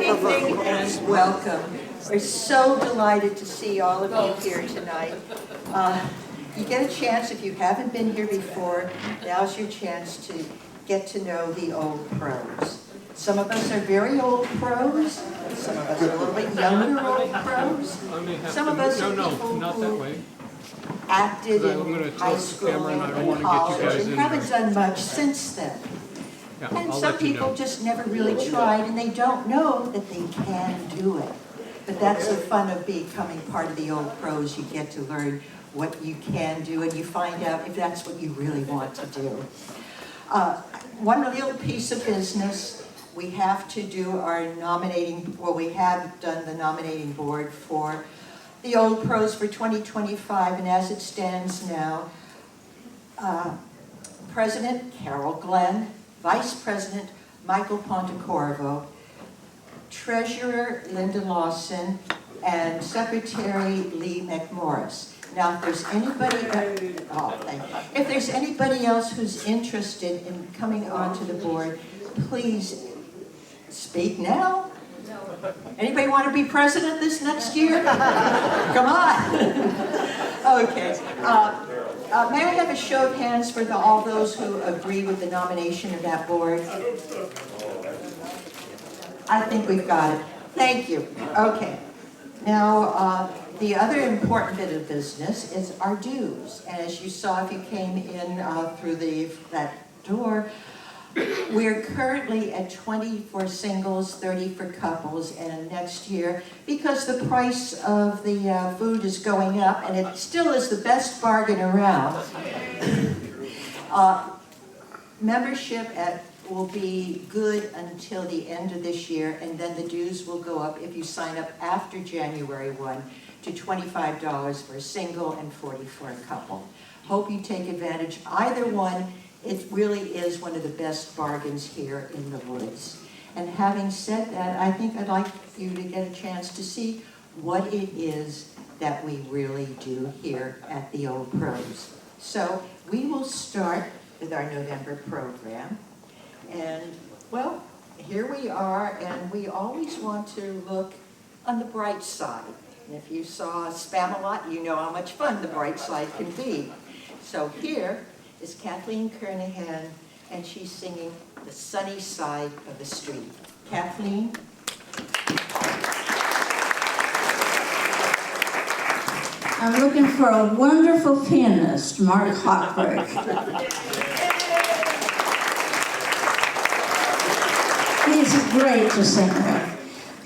evening and welcome. We're so delighted to see all of you here tonight. You get a chance, if you haven't been here before, now's your chance to get to know the old pros. Some of us are very old pros, some of us are a little bit younger old pros. Some of us are people who acted in high school and college and haven't done much since then. And some people just never really tried and they don't know that they can do it. But that's the fun of becoming part of the old pros. You get to learn what you can do and you find out if that's what you really want to do. One little piece of business, we have to do our nominating, well, we have done the nominating board for the old pros for 2025, and as it stands now, President Carol Glenn, Vice President Michael Pontecorvo, Treasurer Linda Lawson, and Secretary Lee McMorris. Now, if there's anybody, if there's anybody else who's interested in coming onto the board, please speak now. Anybody want to be president this next year? Come on. Okay. May I have a show of hands for all those who agree with the nomination of that board? I think we've got it. Thank you. Okay. Now, the other important bit of business is our dues. And as you saw if you came in through that door, we're currently at 20 for singles, 30 for couples, and next year, because the price of the food is going up, and it still is the best bargain around, membership will be good until the end of this year, and then the dues will go up if you sign up after January 1 to $25 for a single and 40 for a couple. Hope you take advantage either one. It really is one of the best bargains here in the woods. And having said that, I think I'd like you to get a chance to see what it is that we really do here at the Old Pros. So we will start with our November program. And, well, here we are, and we always want to look on the bright side. And if you saw Spam-A-Lot, you know how much fun the bright side can be. So here is Kathleen Kernahan, and she's singing The Sunny Side of the Street. Kathleen? I'm looking for a wonderful pianist, Mark Hochberg. He's great to sing with.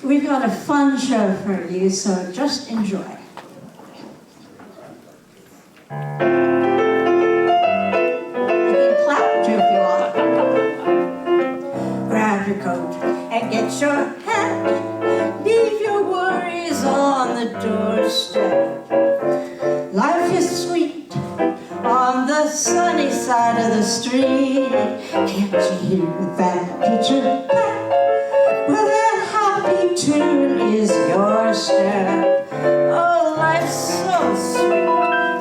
We've got a fun show for you, so just enjoy. Grab your coat and get your hat. Leave your worries on the doorstep. Life is sweet on the sunny side of the street. Can't you hear that picture back? Well, that happy tune is your step. Oh, life's so sweet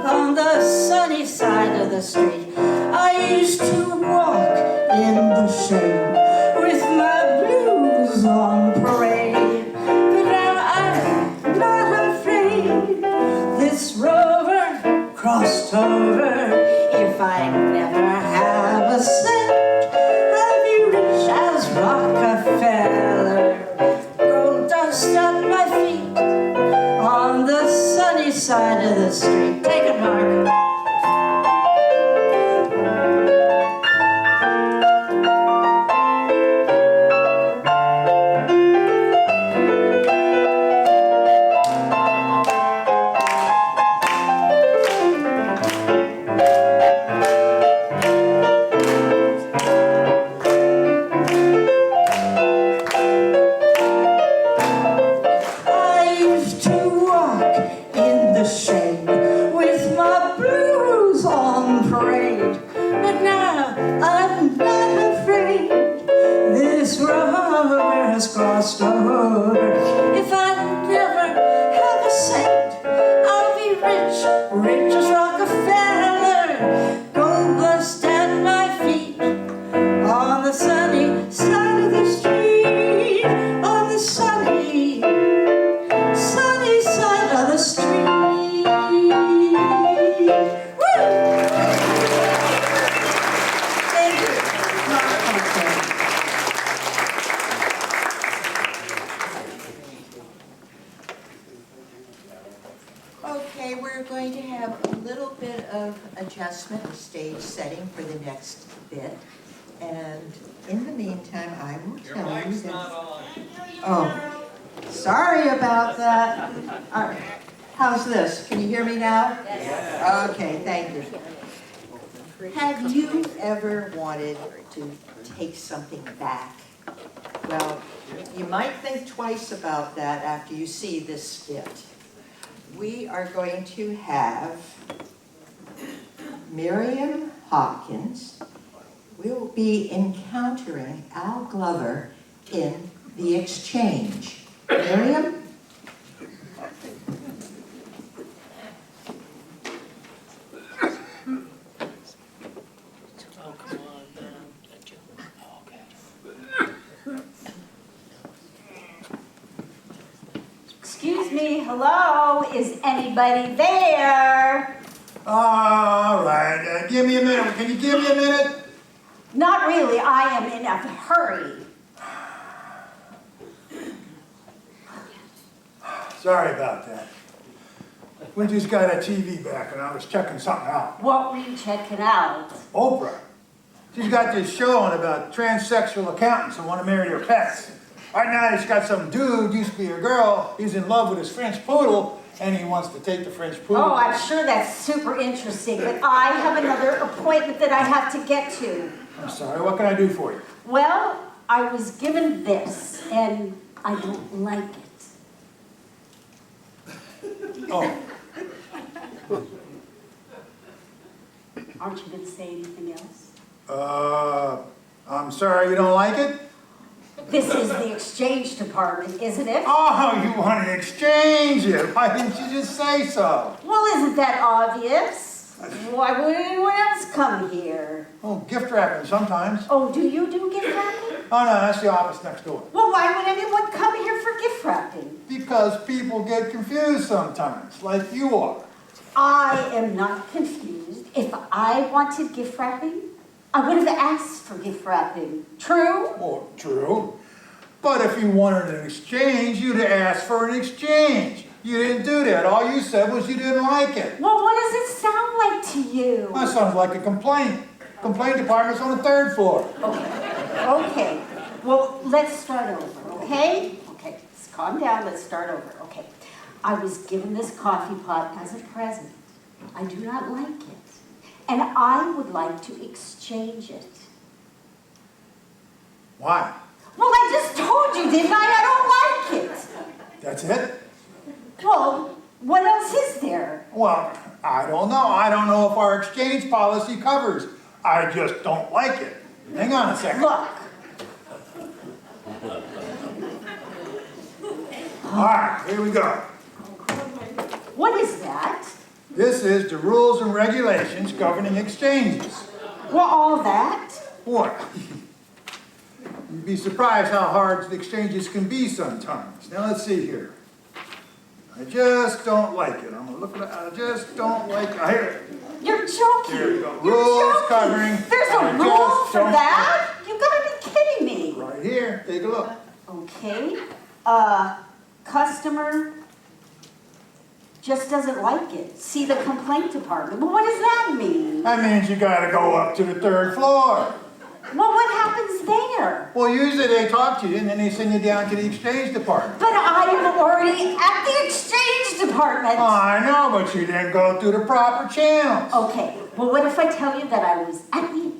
on the sunny side of the street. I used to walk in the shade with my blues on parade, but now I'm not afraid. This rover crossed over. If I never have a cent, I'll be rich as Rockefeller. Gold dust at my feet on the sunny side of the street. Take it, Mark. On the sunny side of the street, on the side Okay, we're going to have a little bit of adjustment of stage setting for the next bit. And in the meantime, I will Your tell you mic's that... not on. Oh, sorry about that. All right. How's this? Can you hear me now? Yes. Okay, thank you. Have you ever wanted to take something back? Well, you might think twice about that after you see this skit. We are going to have Miriam Hopkins. We'll be encountering Al Glover in The Exchange. Miriam? Excuse me, hello, is anybody there? All right, give me a minute. Can you give me a minute? Not really, I am in a hurry. Sorry about that. We just got a TV back and I was checking something out. What were you checking out? Oprah. She's got this show on about transsexual accountants who want to marry their pets. Right now she's got some dude, used to be a girl, he's in love with his French poodle, and he wants to take the French poodle. Oh, I'm sure that's super interesting, but I have another appointment that I have to get to. I'm sorry, what can I do for you? Well, I was given this, and I don't like it. Oh, Aren't you going to say anything else? I'm sorry you don't like it? This is the exchange department, isn't it? Oh, you want to exchange it. Why didn't you just say so? Well, isn't that obvious? Why would anyone else come here? Oh, gift wrapping sometimes. Oh, do you do gift wrapping? Oh no, that's the office next door. Well, why would anyone come here for gift wrapping? Because people get confused sometimes, like you are. I am not confused. If I wanted gift wrapping, I would have asked for gift wrapping. True? Well, true. But if you wanted an exchange, you'd have asked for an exchange. You didn't do that. All you said was you didn't like it. Well, what does it sound like to you? That sounds like a complaint. Complaint department's on the 3rd floor. Okay. Well, let's start over, okay? Okay, let's calm down. Let's start over. Okay. I was given this coffee pot as a present. I do not like it. And I would like to exchange it. Why? Well, I just told you, didn't I? I don't like it. That's it? Well, what else is there? Well, I don't know. I don't know if our exchange policy covers. I just don't like it. Hang on a second. Look. All right, here we go. What is that? This is the rules and regulations governing exchanges. Well, all that? What? You'd be surprised how hard the exchanges can be sometimes. Now let's see here. I just don't like it. I'm gonna look at it. I just don't like it. Here. You're joking. Here we go. You're Rules joking. covering. There's a I rule just for don't that? You gotta be kidding me. Right here. Take a look. Okay. Customer just doesn't like it. See the complaint department. Well, what does that mean? That means you gotta go up to the 3rd floor. Well, what happens there? Well, usually they talk to you and then they send you down to the exchange department. But I'm already at the exchange department. I know, but you didn't go through the proper channels. Okay. Well, what if I tell you that I was at the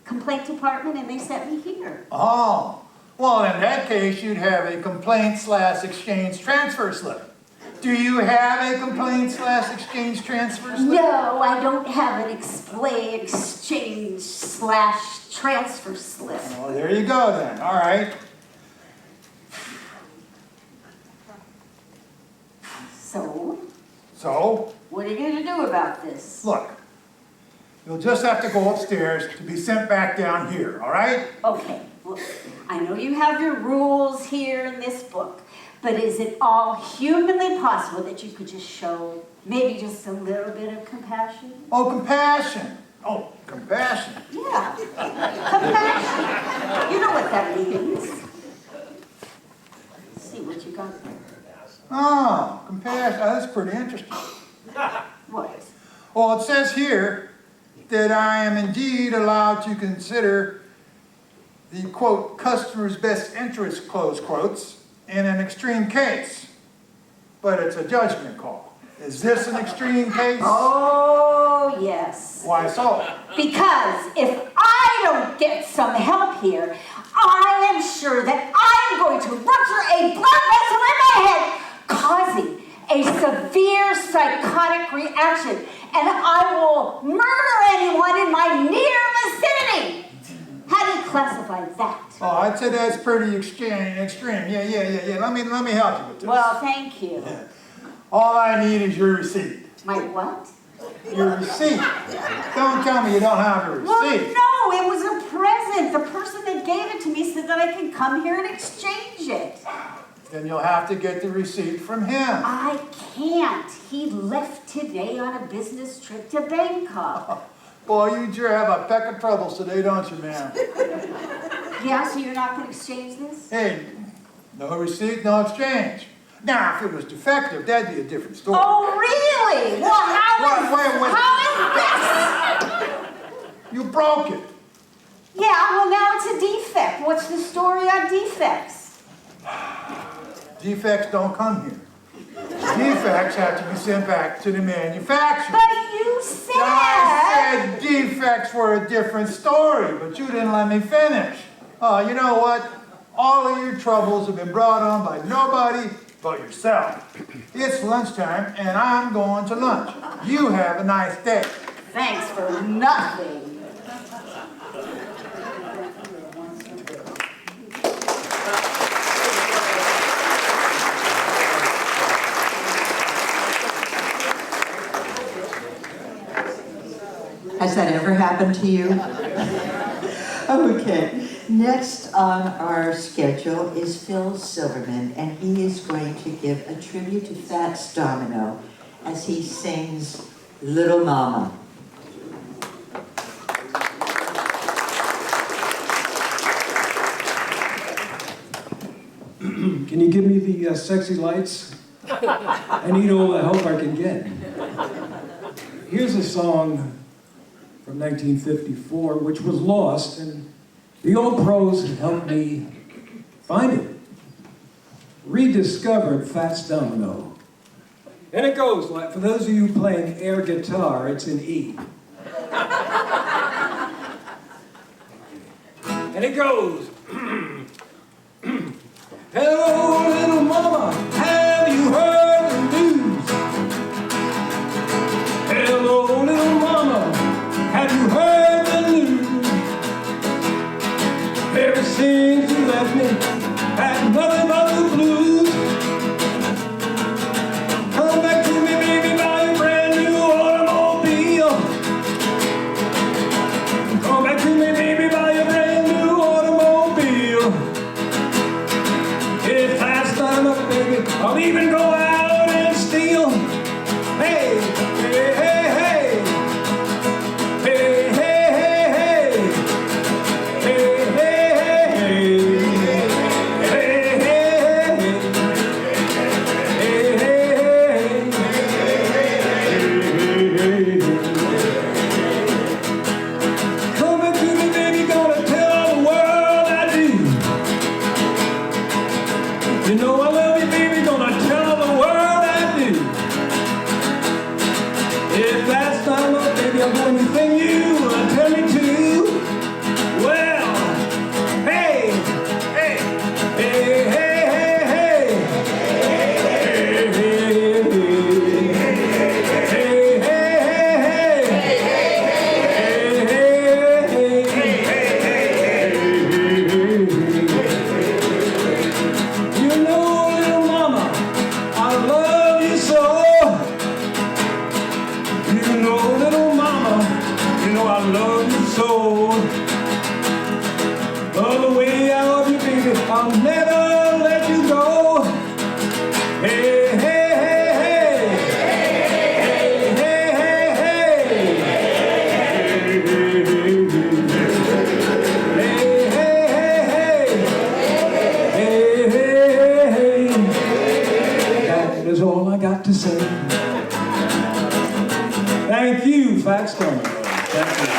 complaint department and they sent me here? Oh. Well, in that case, you'd have a complaint/exchange transfer slip. Do you have a complaint/exchange transfer slip? No, I don't have an exchange/transfer slip. Well, there you go then. All right. So, So, what are you going to do about this? look. You'll just have to go upstairs to be sent back down here, all right? Okay, well, I know you have your rules here in this book, but is it all humanly possible that you could just show maybe just a little bit of compassion? Oh, compassion. Oh, compassion. Yeah, compassion. You know what that means. Let's see what you got there. Oh, compassion, that's pretty interesting. What? Well, it says here that I am indeed allowed to consider the, quote, customer's best interest, close quotes, in an extreme case. But it's a judgment call. Is this an extreme case? Oh, yes. Why so? Because if I don't get some help here, I am sure that I'm going to rupture a blood vessel in my head, causing a severe psychotic reaction, and I will murder anyone in my near vicinity. How do you classify that? Oh, I'd say that's pretty extreme. Yeah. Let me help you with this. Well, thank you. Yeah. All I need is your receipt. My what? Your receipt. Don't tell me you don't have a receipt. Well, no, it was a present. The person that gave it to me said that I can come here and exchange it. Then you'll have to get the receipt from him. I can't. He left today on a business trip to Bangkok. Boy, you sure have a peck of troubles today, don't you, ma'am? Yeah, so you're not going to exchange this? Hey, no receipt, no exchange. Now, if it was defective, that'd be a different story. Oh, really? Well, how is this? You broke it. Yeah, well, now it's a defect. What's the story on defects? Defects don't come here. Defects have to be sent back to the manufacturer. But you said... I said defects were a different story, but you didn't let me finish. Oh, you know what? All of your troubles have been brought on by nobody but yourself. It's lunchtime, and I'm going to lunch. You have a nice day. Thanks for nothing. Has that ever happened to you? Okay, next on our schedule is Phil Silverman, and he is going to give a tribute to Fats Domino as he sings Little Mama. Can you give me the sexy lights? I need all the help I can get. Here's a song from 1954, which was lost, and the old pros helped me find it. Rediscovered Fats Domino. And it goes like, for those of you playing air guitar, it's in E. And it goes. Hello, little mama, have you heard the news? Hello, little mama, have you heard the news? Ever since you left me, had nothing but the blues. Come back to me, baby, buy a brand new automobile. Come back to me, baby, buy a brand new automobile. If that's done up, baby, I'll even go out and steal. Hey, hey, hey, hey. Hey, hey, hey, hey. Hey, hey, hey, hey. Hey, hey, hey. Hey, hey, hey. Come back to me, baby, gonna tell the world I do. You know I love you, baby, gonna tell the world I do. If that's not love, baby, I'm doing anything you tell me to. Well, hey, hey, hey, hey, hey, hey. Hey, hey, hey, hey, hey. You know, little mama, I love you so. You know, little mama, you know I love you so. Oh, the way I love you, baby, I'll never let you go. Hey, hey, hey, hey. Hey, hey, hey, hey. Hey, hey, hey, hey. Hey, hey, hey, hey. facts going on. Thank you.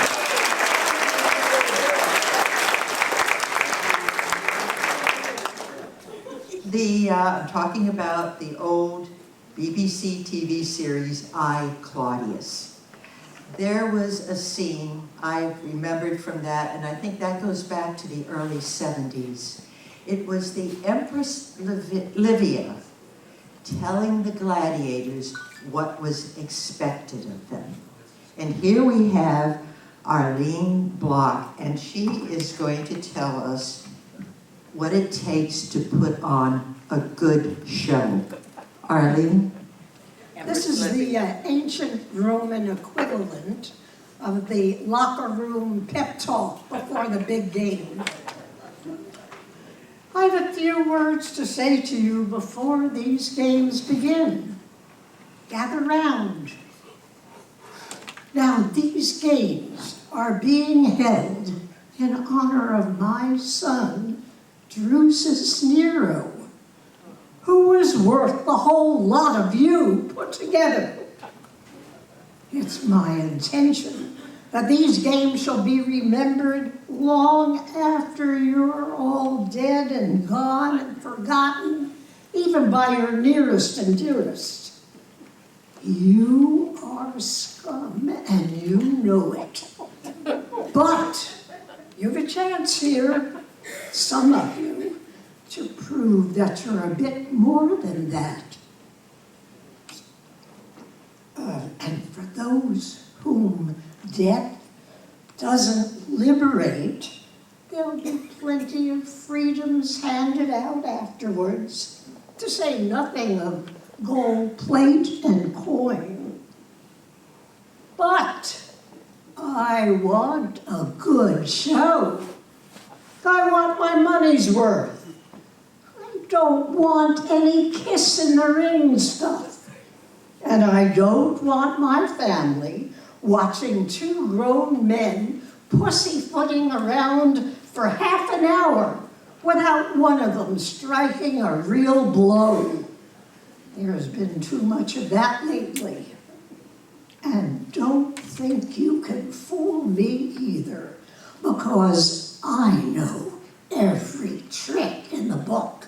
I'm talking about the old BBC TV series, I, Claudius. There was a scene I remembered from that, and I think that goes back to the early 70s. It was the Empress Livia telling the gladiators what was expected of them. And here we have Arlene Block, and she is going to tell us what it takes to put on a good show. Arlene? This is the ancient Roman equivalent of the locker room pep talk before the big game. I have a few words to say to you before these games begin. Gather round. Now, these games are being held in honor of my son, Drusus Nero, who is worth the whole lot of you put together. It's my intention that these games shall be remembered long after you're all dead and gone and forgotten, even by your nearest and dearest. You are scum and you know it. But you've a chance here, some of you, to prove that you're a bit more than that. And for those whom death doesn't liberate, there'll be plenty of freedoms handed out afterwards, to say nothing of gold plate and coin. But I want a good show. I want my money's worth. I don't want any kiss in the ring stuff. And I don't want my family watching two grown men pussyfooting around for half an hour without one of them striking a real blow. There's been too much of that lately. And don't think you can fool me either, because I know every trick in the book,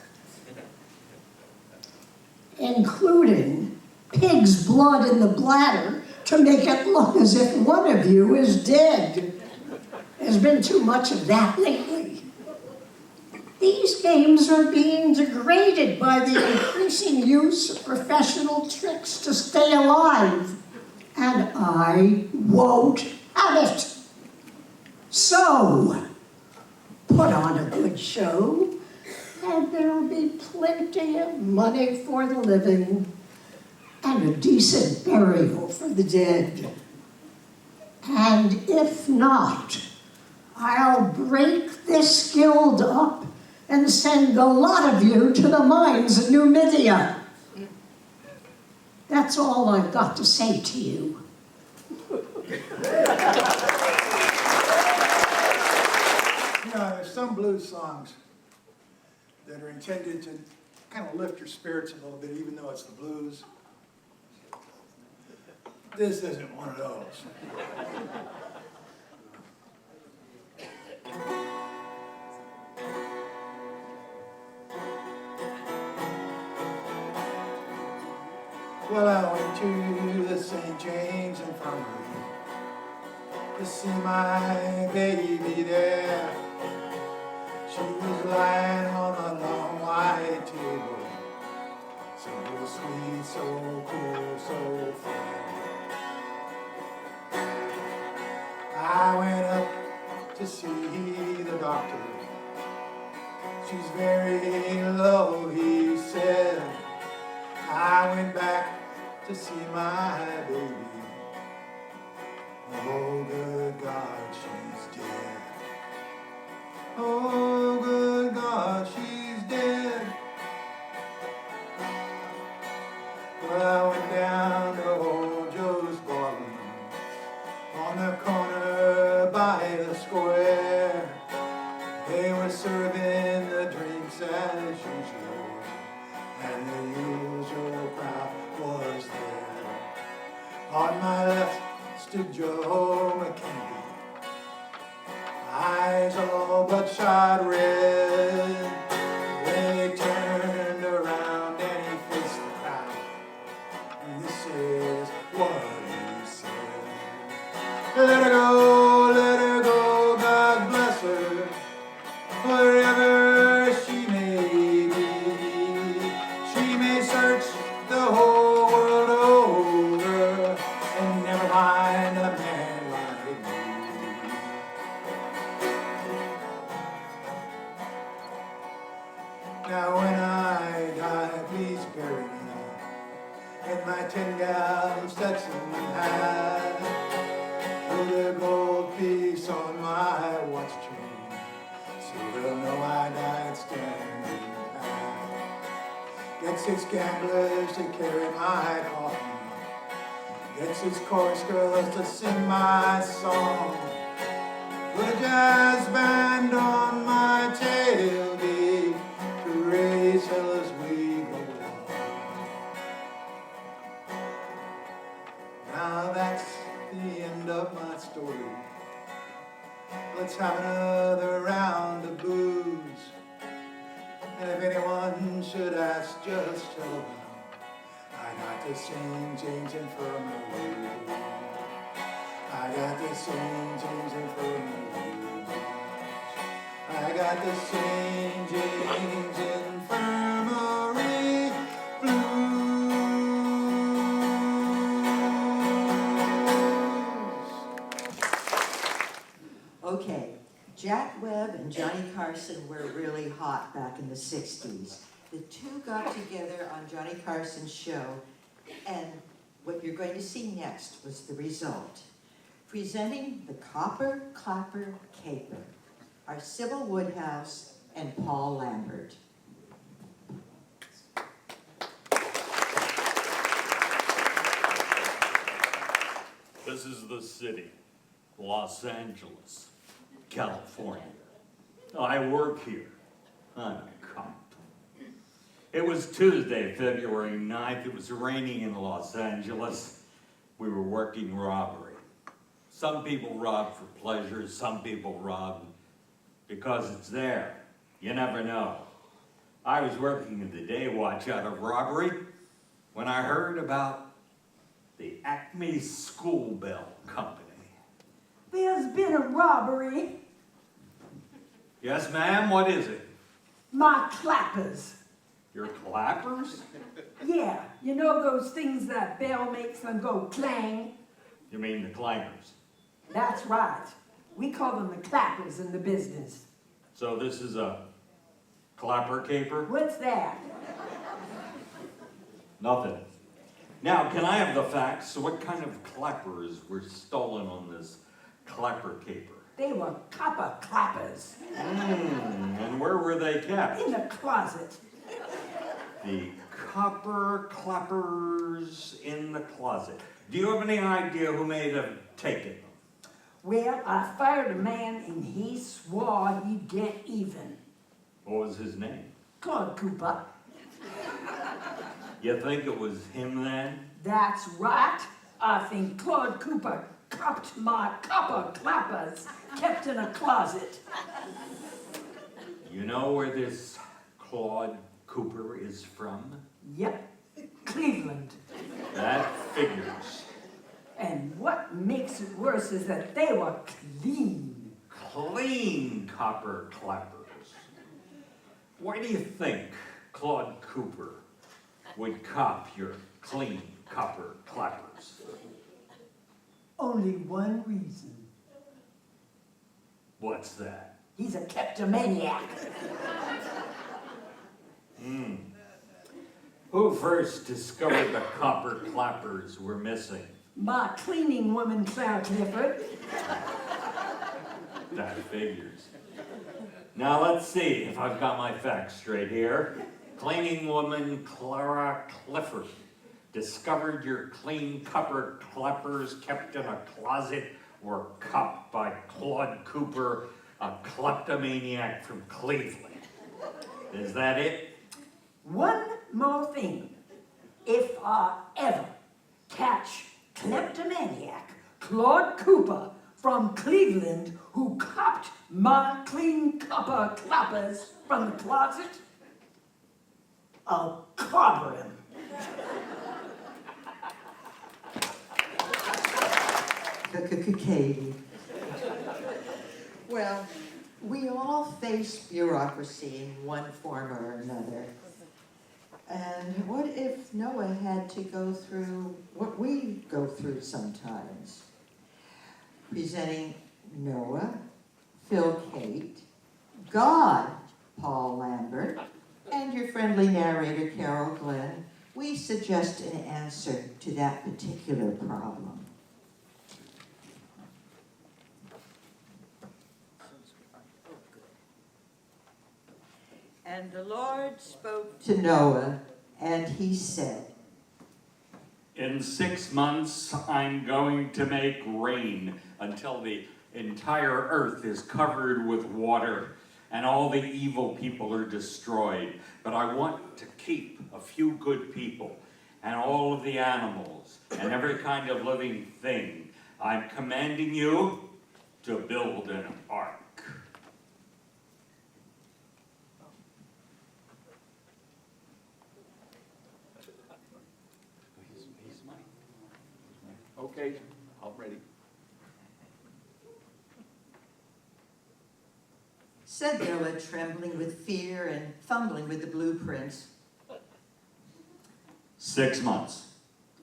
including pig's blood in the bladder to make it look as if one of you is dead. There's been too much of that lately. These games are being degraded by the increasing use of professional tricks to stay alive, and I won't have it. So, put on a good show, and there'll be plenty of money for the living, and a decent burial for the dead. And if not, I'll break this guild up and send a lot of you to the mines in Numidia. That's all I've got to say to you. There's some blues songs that are intended to kind of lift your spirits a little bit, even though it's the blues. This isn't one of those. Well, I went to the St. James Infirmary to see my baby there. She was lying on a long white table, so sweet, so cool, so fair. I went up to see the doctor. She's very low, he said. I went back to see my baby. Oh, good God, she's dead. Oh, good God, she's dead. Well, I went down to old Joe's Ballroom on the corner by the square. They were serving the drinks as usual, and the usual crowd was there. On my left stood Joe McKenzie, eyes all bloodshot red. When he turned around and he faced the crowd, and this is what he said. Let her go, God bless her, wherever she may be. She may search the whole world over and never find a man like me. Now when I die, please bury me in my 10-gallon Stetson hat. Put a gold piece on my watch chain, so they'll know I died standing pat. Get 6 gamblers to carry my coffin, get 6 chorus girls to sing my song. Put a jazz band on my tailgate to raise hell as we go along. Now that's the end of my story. Let's have another round of booze. And if anyone should ask, just tell them I got to sing James Infirmary. I got to sing James Infirmary. I got to sing James Infirmary blues. Okay, Jack Webb and Johnny Carson were really hot back in the 60s. The two got together on Johnny Carson's show, and what you're going to see next was the result. Presenting the Copper Clapper Caper are Sybil Woodhouse and Paul Lambert. This is the city, Los Angeles, California. I work here. I'm a cop. It was Tuesday, February 9th. It was raining in Los Angeles. We were working robbery. Some people rob for pleasure, some people rob because it's there. You never know. I was working in the day watch out of robbery when I heard about the Acme School Bell Company. There's been a robbery. Yes, ma'am, what is it? My clappers. Your clappers? Yeah, you know those things that bell makes them go clang? You mean the clangers? That's right. We call them the clappers in the business. So this is a clapper caper? What's that? Nothing. Now, can I have the facts? So what kind of clappers were stolen on this clapper caper? They were copper clappers And where were they kept? in the closet. The copper clappers in the closet. Do you have any idea who may have taken them? Well, I fired a man and he swore he'd get even. What was his name? Claude Cooper. You think it was him then? That's right. I think Claude Cooper copped my copper clappers kept in a closet. You know where this Claude Cooper is from? Yep, Cleveland. That figures. And what makes it worse is that they were clean. Clean copper clappers. Why do you think Claude Cooper would cop your clean copper clappers? Only one reason. What's that? He's a kleptomaniac. Who first discovered the copper clappers were missing? My cleaning woman, Clara Clifford. That figures. Now let's see if I've got my facts straight here. Cleaning woman Clara Clifford discovered your clean copper clappers kept in a closet were copped by Claude Cooper, a kleptomaniac from Cleveland. Is that it? One more thing. If I ever catch kleptomaniac Claude Cooper from Cleveland who copped my clean copper clappers from the closet, I'll clobber him. Katie. Well, we all face bureaucracy in one form or another. And what if Noah had to go through what we go through sometimes? Presenting Noah, Phil Kate, God, Paul Lambert, and your friendly narrator, Carol Glenn, we suggest an answer to that particular problem. And the Lord spoke to Noah, and he said, In 6 months, I'm going to make rain until the entire earth is covered with water and all the evil people are destroyed. But I want to keep a few good people and all of the animals and every kind of living thing. I'm commanding you to build an ark. Okay, I'm ready. said Noah, trembling with fear and fumbling with the blueprints. 6 months,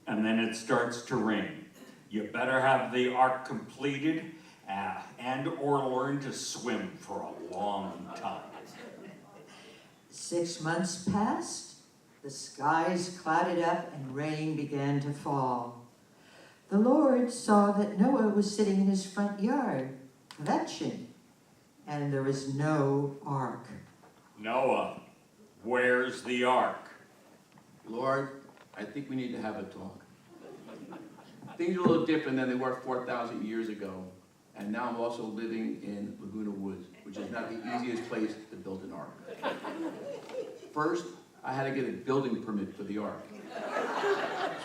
and then it starts to rain. You better have the ark completed and or learn to swim for a long time. 6 months passed, the skies clouded up and rain began to fall. The Lord saw that Noah was sitting in his front yard, kvetching, and there was no ark. Noah, where's the ark? Lord, I think we need to have a talk. Things are a little different than they were 4,000 years ago, and now I'm also living in Laguna Woods, which is not the easiest place to build an ark. First, I had to get a building permit for the ark.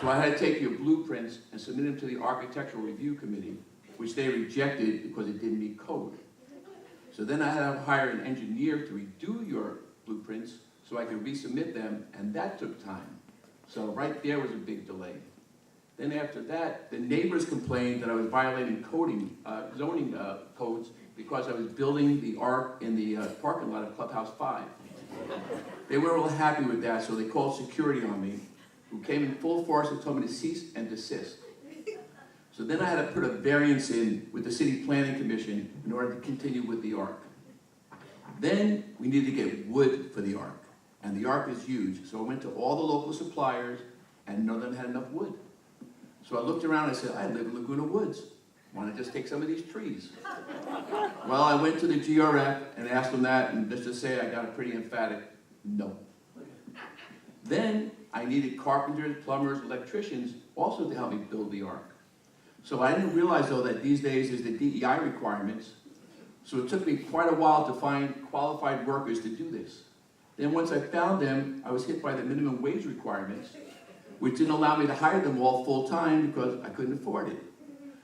So I had to take your blueprints and submit them to the Architectural Review Committee, which they rejected because it didn't meet code. So then I had to hire an engineer to redo your blueprints so I could resubmit them, and that took time. So right there was a big delay. Then after that, the neighbors complained that I was violating zoning codes because I was building the ark in the parking lot of Clubhouse 5. They weren't real happy with that, so they called security on me, who came in full force and told me to cease and desist. So then I had to put a variance in with the City Planning Commission in order to continue with the ark. Then we needed to get wood for the ark, and the ark is huge, so I went to all the local suppliers, and none of them had enough wood. So I looked around and I said, I live in Laguna Woods. Why don't I just take some of these trees? Well, I went to the GRF and asked them that, and just to say I got a pretty emphatic no. Then I needed carpenters, plumbers, electricians also to help me build the ark. So I didn't realize, though, that these days there's the DEI requirements. So it took me quite a while to find qualified workers to do this. Then once I found them, I was hit by the minimum wage requirements, which didn't allow me to hire them all full-time because I couldn't afford it.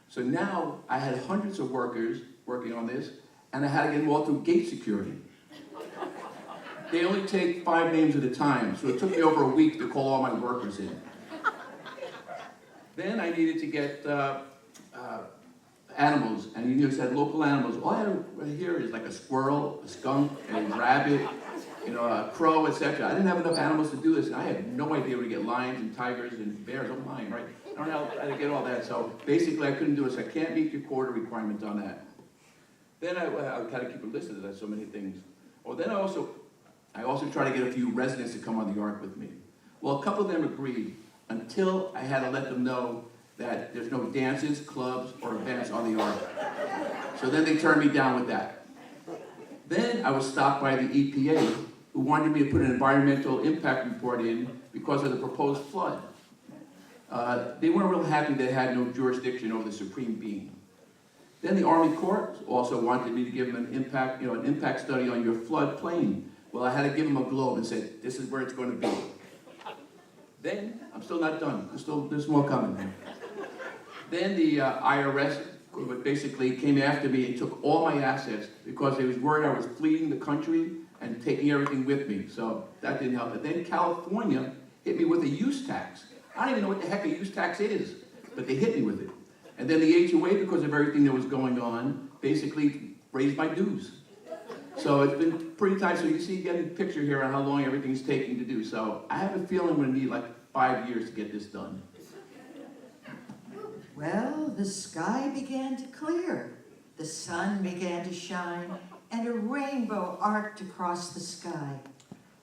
So now I had hundreds of workers working on this, and I had to get them all through gate security. They only take 5 names at a time, so it took me over a week to call all my workers in. Then I needed to get animals, and you just had local animals. All I had right here is like a squirrel, a skunk, a rabbit, a crow, etc. I didn't have enough animals to do this, and I had no idea where to get lions and tigers and bears. I'm lying, right? I don't know how to get all that, so basically I couldn't do it, so I can't meet your quota requirement on that. Then I kind of keep a list of that, so many things. Well, then I also try to get a few residents to come on the ark with me. Well, a couple of them agreed, until I had to let them know that there's no dances, clubs, or events on the ark. So then they turned me down with that. Then I was stopped by the EPA, who wanted me to put an environmental impact report in because of the proposed flood. They weren't real happy they had no jurisdiction over the supreme being. Then the Army Corps also wanted me to give them an impact study on your flood plain. Well, I had to give them a globe and said, this is where it's going to be. Then, I'm still not done. There's more coming. Then the IRS basically came after me and took all my assets because they was worried I was fleeing the country and taking everything with me. So that didn't help. But then California hit me with a use tax. I don't even know what the heck a use tax is, but they hit me with it. And then the HOA, because of everything that was going on, basically raised my dues. So it's been pretty tight. So you see, getting a picture here on how long everything's taking to do. So I have a feeling I'm going to need like 5 years to get this done. Well, the sky began to clear, the sun began to shine, and a rainbow arced across the sky.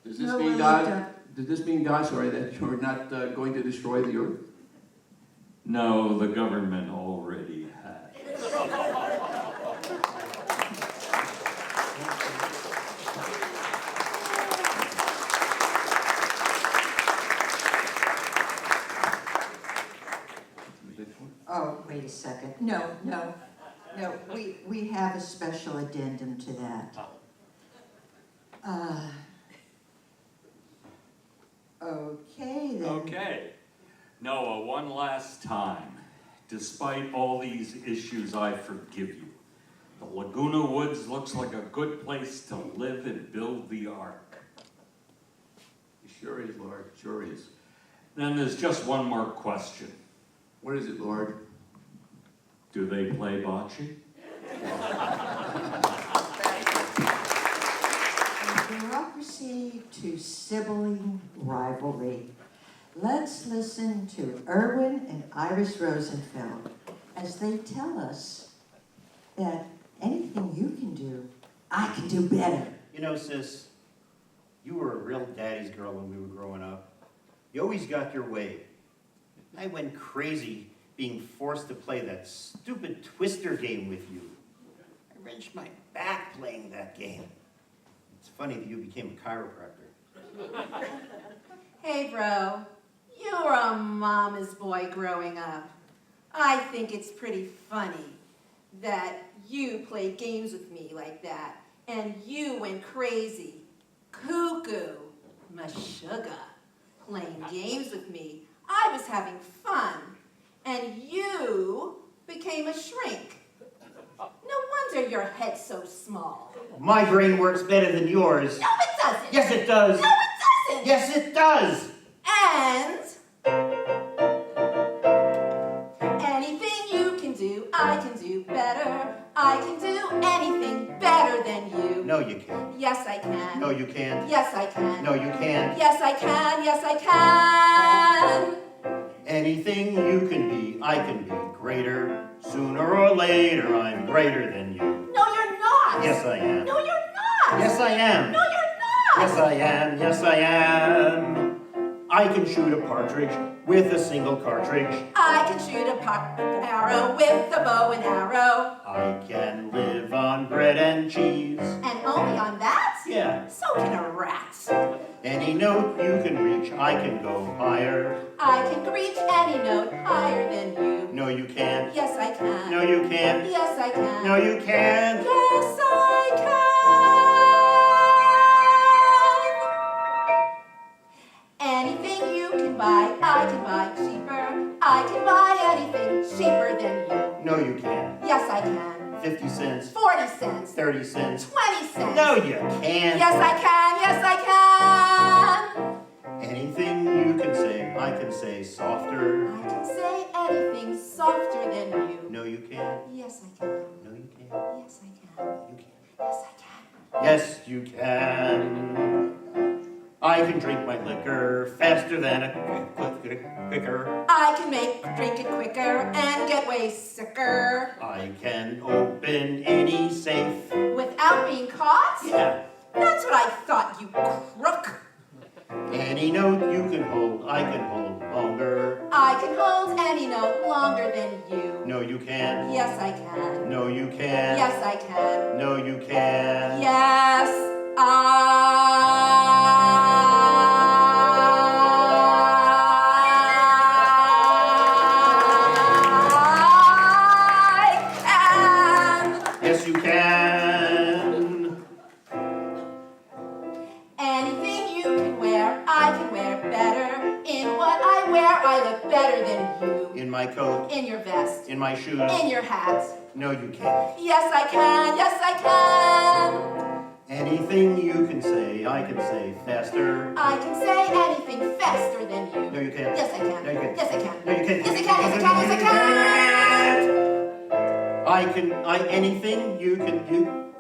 Does this Noah mean, looked God, up. does this mean, God, sorry, that you're not going to destroy the earth? No, the government already has. Oh, wait a second. No, we have a special addendum to that. Okay then. Okay. Noah, one last time. Despite all these issues, I forgive you. The Laguna Woods looks like a good place to live and build the ark. It sure is, Lord, it sure is. Then there's just one more question. What is it, Lord? Do they play bocce? From bureaucracy to sibling rivalry, let's listen to Erwin and Iris Rosenfeld as they tell us that anything you can do, I can do better. You know, sis, you were a real daddy's girl when we were growing up. You always got your way. I went crazy being forced to play that stupid Twister game with you. I wrenched my back playing that game. It's funny that you became a chiropractor. Hey, bro. You were a mama's boy growing up. I think it's pretty funny that you played games with me like that, and you went crazy, cuckoo, mashuga, playing games with me. I was having fun, and you became a shrink. No wonder your head's so small. My brain works better than yours. No, it doesn't. Yes, it does. No, it doesn't. Yes, it does. And anything you can do, I can do better. I can do anything better than you. No, you can't. Yes, I can. No, you can't. Yes, I can. No, you can't. Yes, I can. Yes, I can. Anything you can be, I can be greater. Sooner or later, I'm greater than you. No, you're not. Yes, I am. No, you're not. Yes, I am. No, you're not. Yes, I am. Yes, I am. I can shoot a partridge with a single cartridge. I can shoot an arrow with a bow and arrow. I can live on bread and cheese. And only on that? Yeah. So can a rat. Any note you can reach, I can go higher. I can reach any note higher than you. No, you can't. Yes, I can. No, you can't. Yes, I can. No, you can't. Yes, I can. Anything you can buy, I can buy cheaper. I can buy anything cheaper than you. No, you can't. Yes, I can. 50 cents. 40 cents. 30 cents. 20 cents. No, you can't. Yes, I can. Yes, I can. Anything you can say, I can say softer. I can say anything softer than you. No, you can't. Yes, I can. No, you can't. Yes, I can. You can't. Yes, I can. Yes, you can. I can drink my liquor faster than a quicker. I can drink it quicker and get way sicker. I can open any safe. Without being caught? Yeah. That's what I thought, you crook. Any note you can hold, I can hold longer. I can hold any note longer than you. No, you can't. Yes, I can. No, you can't. Yes, I can. No, you can't. Yes, I can. Yes, you can. Anything you can wear, I can wear better. In what I wear, I look better than you. In my coat. In your vest, In my shoes? in your hat. No, you can't. Yes, I can. Yes, I can. Anything you can say, I can say faster. I can say anything faster than you. No, you can't. Yes, I can. No, you can't. Yes, I can. No, you can't. Yes, I can. Yes, I can. Yes, I can. Anything you can,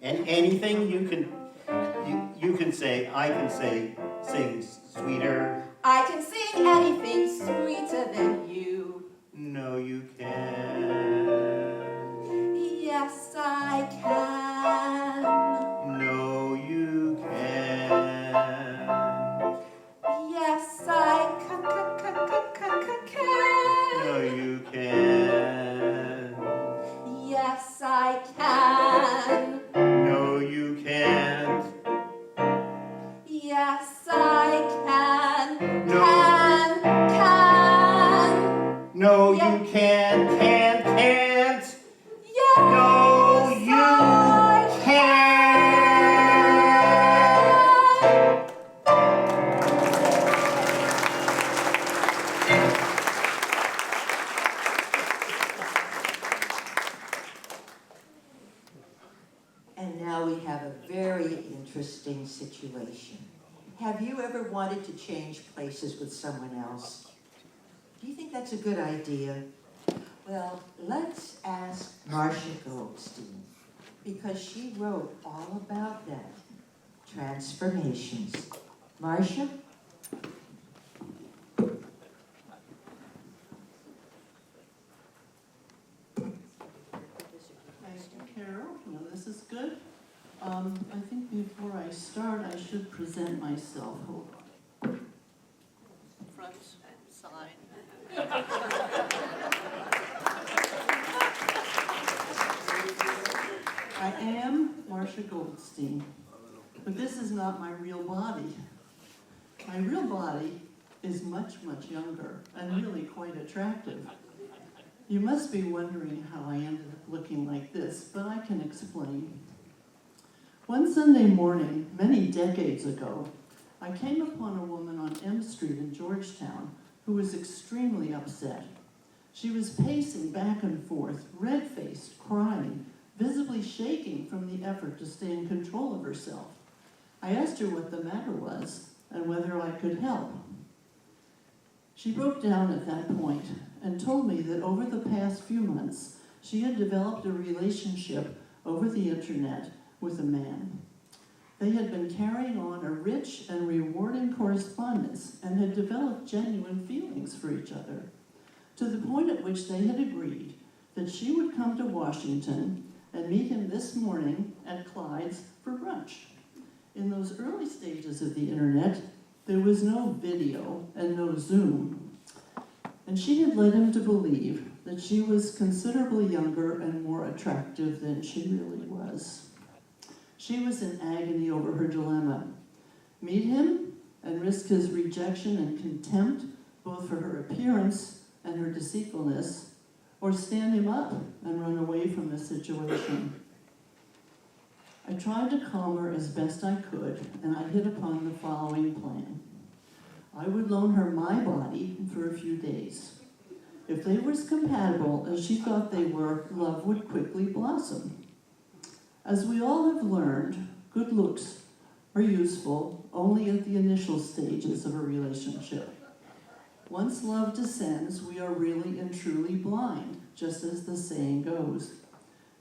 and anything you can say, I can say, sing sweeter. I can sing anything sweeter than you. No, you can't. Yes, I can. No, you can't. Yes, I can. No, you can't. Yes, I can. No, you can't. Yes, I can. No. Can. No, Yeah. you can't. Yes, No, you I can't. And now we have a very interesting situation. Have you ever wanted to change places with someone else? Do you think that's a good idea? Well, let's ask Marcia Goldstein, because she wrote all about that. Transformations. Marcia? Thank you, Carol. Well, this is good. I think before I start, I should present myself. Hold on. Front and side. I am Marcia Goldstein, but this is not my real body. My real body is much, much younger and really quite attractive. You must be wondering how I ended up looking like this, but I can explain. One Sunday morning, many decades ago, I came upon a woman on M Street in Georgetown who was extremely upset. She was pacing back and forth, red-faced, crying, visibly shaking from the effort to stay in control of herself. I asked her what the matter was and whether I could help. She broke down at that point and told me that over the past few months, she had developed a relationship over the internet with a man. They had been carrying on a rich and rewarding correspondence and had developed genuine feelings for each other, to the point at which they had agreed that she would come to Washington and meet him this morning at Clyde's for brunch. In those early stages of the internet, there was no video and no Zoom, and she had led him to believe that she was considerably younger and more attractive than she really was. She was in agony over her dilemma. Meet him and risk his rejection and contempt, both for her appearance and her deceitfulness, or stand him up and run away from the situation. I tried to calm her as best I could, and I hit upon the following plan. I would loan her my body for a few days. If they were as compatible as she thought they were, love would quickly blossom. As we all have learned, good looks are useful only at the initial stages of a relationship. Once love descends, we are really and truly blind, just as the saying goes.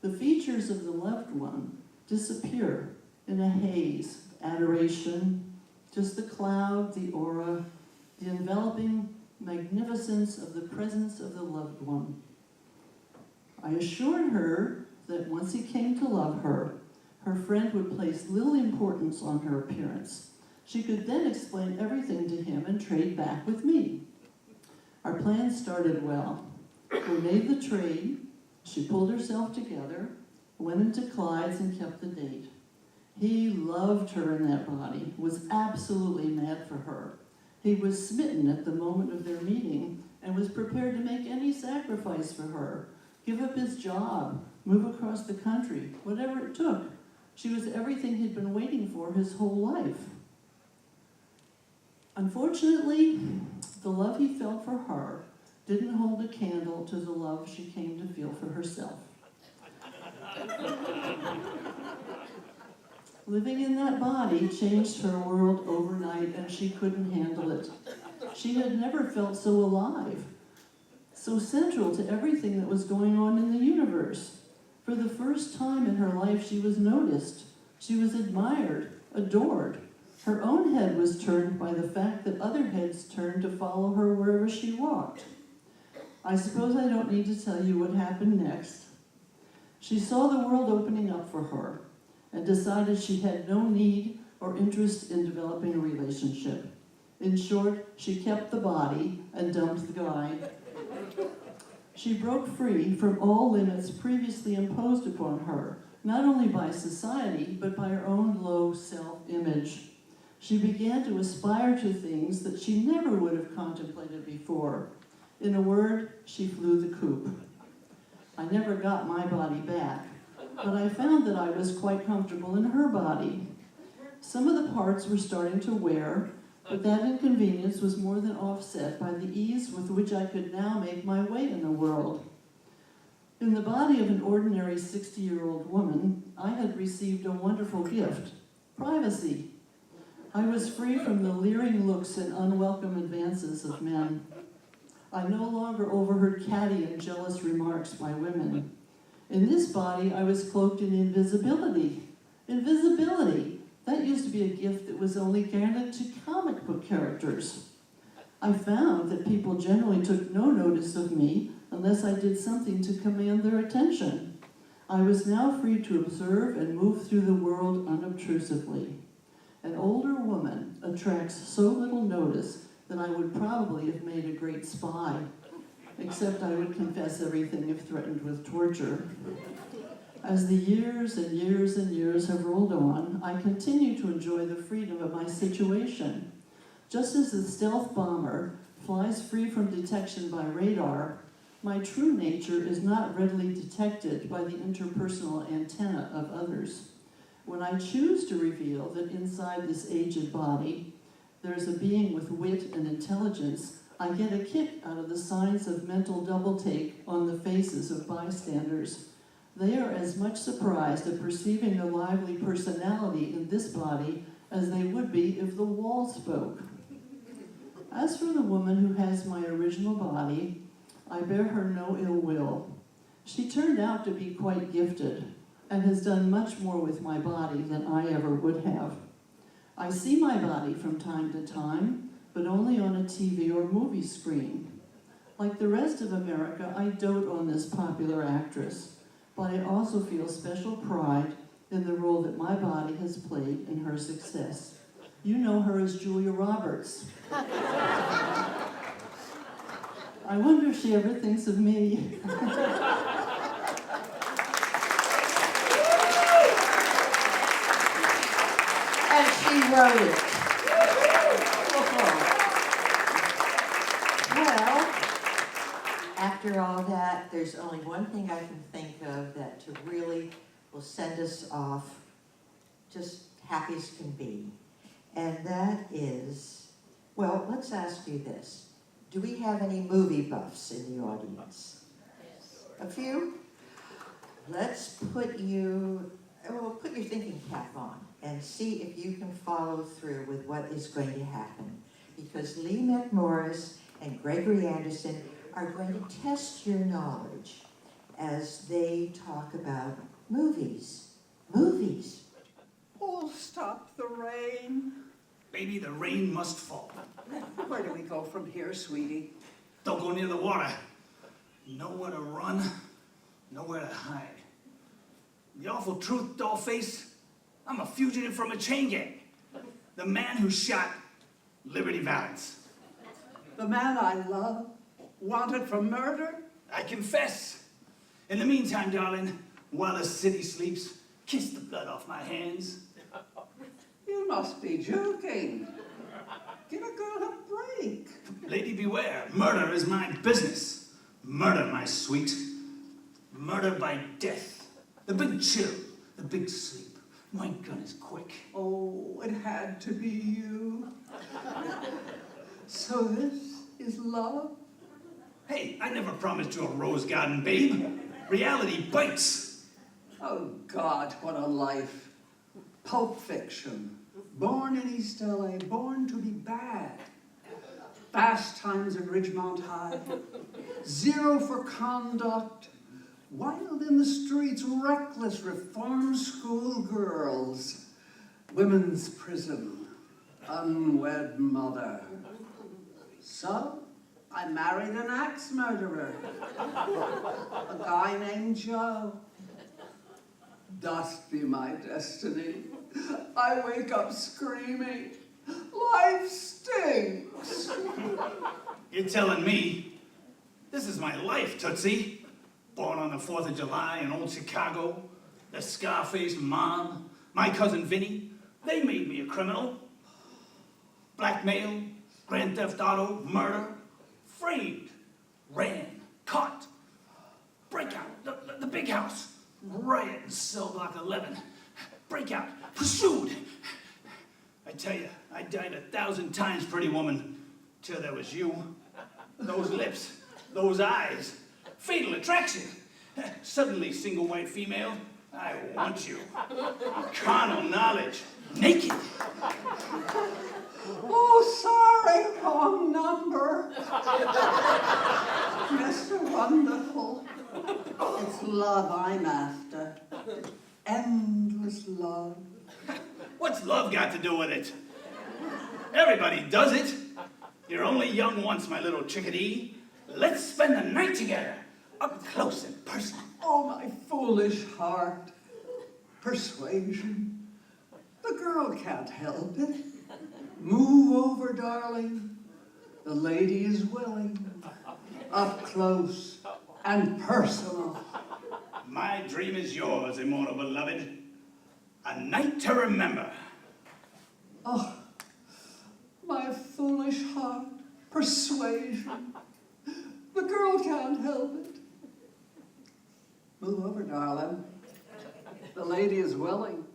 The features of the loved one disappear in a haze, adoration, just the cloud, the aura, the enveloping magnificence of the presence of the loved one. I assured her that once he came to love her, her friend would place little importance on her appearance. She could then explain everything to him and trade back with me. Our plan started well. We made the trade. She pulled herself together, went into Clyde's and kept the date. He loved her in that body, was absolutely mad for her. He was smitten at the moment of their meeting and was prepared to make any sacrifice for her, give up his job, move across the country, whatever it took. She was everything he'd been waiting for his whole life. Unfortunately, the love he felt for her didn't hold a candle to the love she came to feel for herself. Living in that body changed her world overnight, and she couldn't handle it. She had never felt so alive, so central to everything that was going on in the universe. For the first time in her life, she was noticed. She was admired, adored. Her own head was turned by the fact that other heads turned to follow her wherever she walked. I suppose I don't need to tell you what happened next. She saw the world opening up for her and decided she had no need or interest in developing a relationship. In short, she kept the body and dumped the guy. She broke free from all limits previously imposed upon her, not only by society, but by her own low self-image. She began to aspire to things that she never would have contemplated before. In a word, she flew the coop. I never got my body back, but I found that I was quite comfortable in her body. Some of the parts were starting to wear, but that inconvenience was more than offset by the ease with which I could now make my way in the world. In the body of an ordinary 60-year-old woman, I had received a wonderful gift: privacy. I was free from the leering looks and unwelcome advances of men. I no longer overheard catty and jealous remarks by women. In this body, I was cloaked in invisibility. Invisibility! That used to be a gift that was only granted to comic book characters. I found that people generally took no notice of me unless I did something to command their attention. I was now free to observe and move through the world unobtrusively. An older woman attracts so little notice that I would probably have made a great spy, except I would confess everything if threatened with torture. As the years and years and years have rolled on, I continue to enjoy the freedom of my situation. Just as the stealth bomber flies free from detection by radar, my true nature is not readily detected by the interpersonal antenna of others. When I choose to reveal that inside this aged body there's a being with wit and intelligence, I get a kick out of the signs of mental double-take on the faces of bystanders. They are as much surprised at perceiving a lively personality in this body as they would be if the wall spoke. As for the woman who has my original body, I bear her no ill will. She turned out to be quite gifted and has done much more with my body than I ever would have. I see my body from time to time, but only on a TV or movie screen. Like the rest of America, I dote on this popular actress, but I also feel special pride in the role that my body has played in her success. You know her as Julia Roberts. I wonder if she ever thinks of me. And she wrote it. Well, after all that, there's only one thing I can think of that to really will send us off just happy as can be. And that is, well, let's ask you this. Do we have any movie buffs in the audience? A few? Let's put you, well, put your thinking cap on and see if you can follow through with what is going to happen. Because Lee McMorris and Gregory Anderson are going to test your knowledge as they talk about movies. Movies. Oh, stop the rain. Baby, the rain must fall. Where do we go from here, sweetie? Don't go near the water. Nowhere to run, nowhere to hide. The awful truth, dollface, I'm a fugitive from a chain gang. The man who shot Liberty Valance. The man I love, wanted for murder? I confess. In the meantime, darling, while the city sleeps, kiss the blood off my hands. You must be joking. Give a girl a break. Lady, beware. Murder is my business. Murder, my sweet. Murder by death. The big chill, the big sleep. My gun is quick. Oh, it had to be you. So this is love? Hey, I never promised you a rose garden, babe. Reality bites. Oh God, what a life. Pulp Fiction. Born in East LA, born to be bad. Fast times at Ridgemont High. 0 for conduct. Wild in the streets, reckless reform school girls. Women's prison. Unwed mother. So, I married an axe murderer. A guy named Joe. Dust be my destiny. I wake up screaming, life stinks. You're telling me this is my life, Tootsie. Born on the 4th of July in old Chicago, the Scarface mom, my cousin Vinny, they made me a criminal. Blackmail, grand theft auto, murder, framed, ran, caught, breakout, the big house, riot in cell block 11, breakout, pursued. I tell you, I died 1,000 times, pretty woman, till there was you. Those lips, those eyes, fatal attraction. Suddenly, single white female, I want you. Carnal knowledge, naked. Oh, sorry, wrong number. Mr. Wonderful. It's love I'm after. Endless love. What's love got to do with it? Everybody does it. You're only young once, my little chickadee. Let's spend the night together, up close and personal. Oh, my foolish heart. Persuasion. The girl can't help it. Move over, darling. The lady is willing. Up close and personal. My dream is yours, immortal beloved. A night to remember. Oh, my foolish heart. Persuasion. The girl can't help it. Move over, darling. The lady is willing.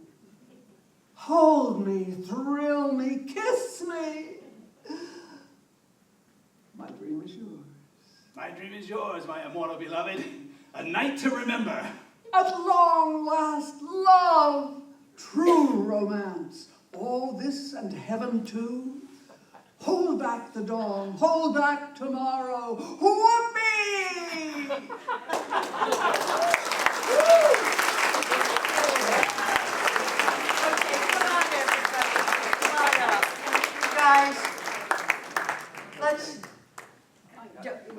Hold me, thrill me, kiss me. My dream is yours. My dream is yours, my immortal beloved. A night to remember. At long last, love, true romance, all this and heaven too. Hold back the dawn, hold back tomorrow, whoopee! Okay, come on, everybody. Come on up. You guys, let's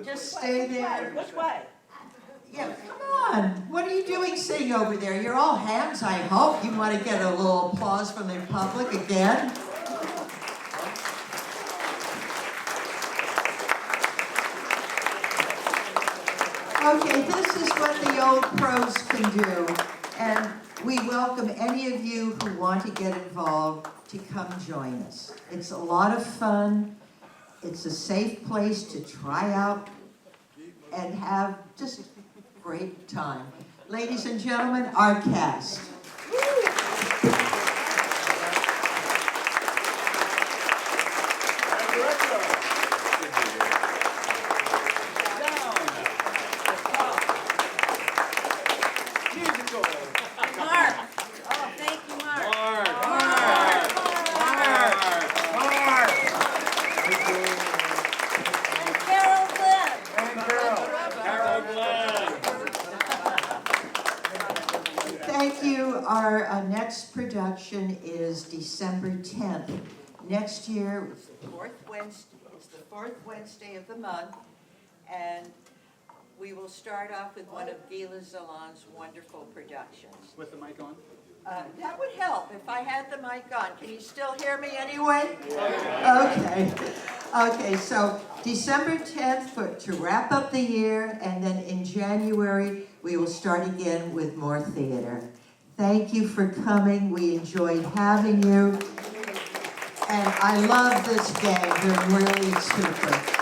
just stay there. Which way? Yeah, come on. What are you doing sitting over there? You're all hands, I hope. You want to get a little applause from the public again? Okay, this is what the old pros can do. And we welcome any of you who want to get involved to come join us. It's a lot of fun. It's a safe place to try out and have just great time. Ladies and gentlemen, our cast. Mark. Oh, thank you, Mark. And Carol Glenn. Thank you. Our next production is December 10th. Next year, it's the fourth Wednesday of the month, and we will start off with one of Gila Zalan's wonderful productions. With the mic on? That would help if I had the mic on. Can you still hear me anyway? Okay. Okay, so December 10th to wrap up the year, and then in January, we will start again with more theater. Thank you for coming. We enjoyed having you. And I love this gang. They're really super.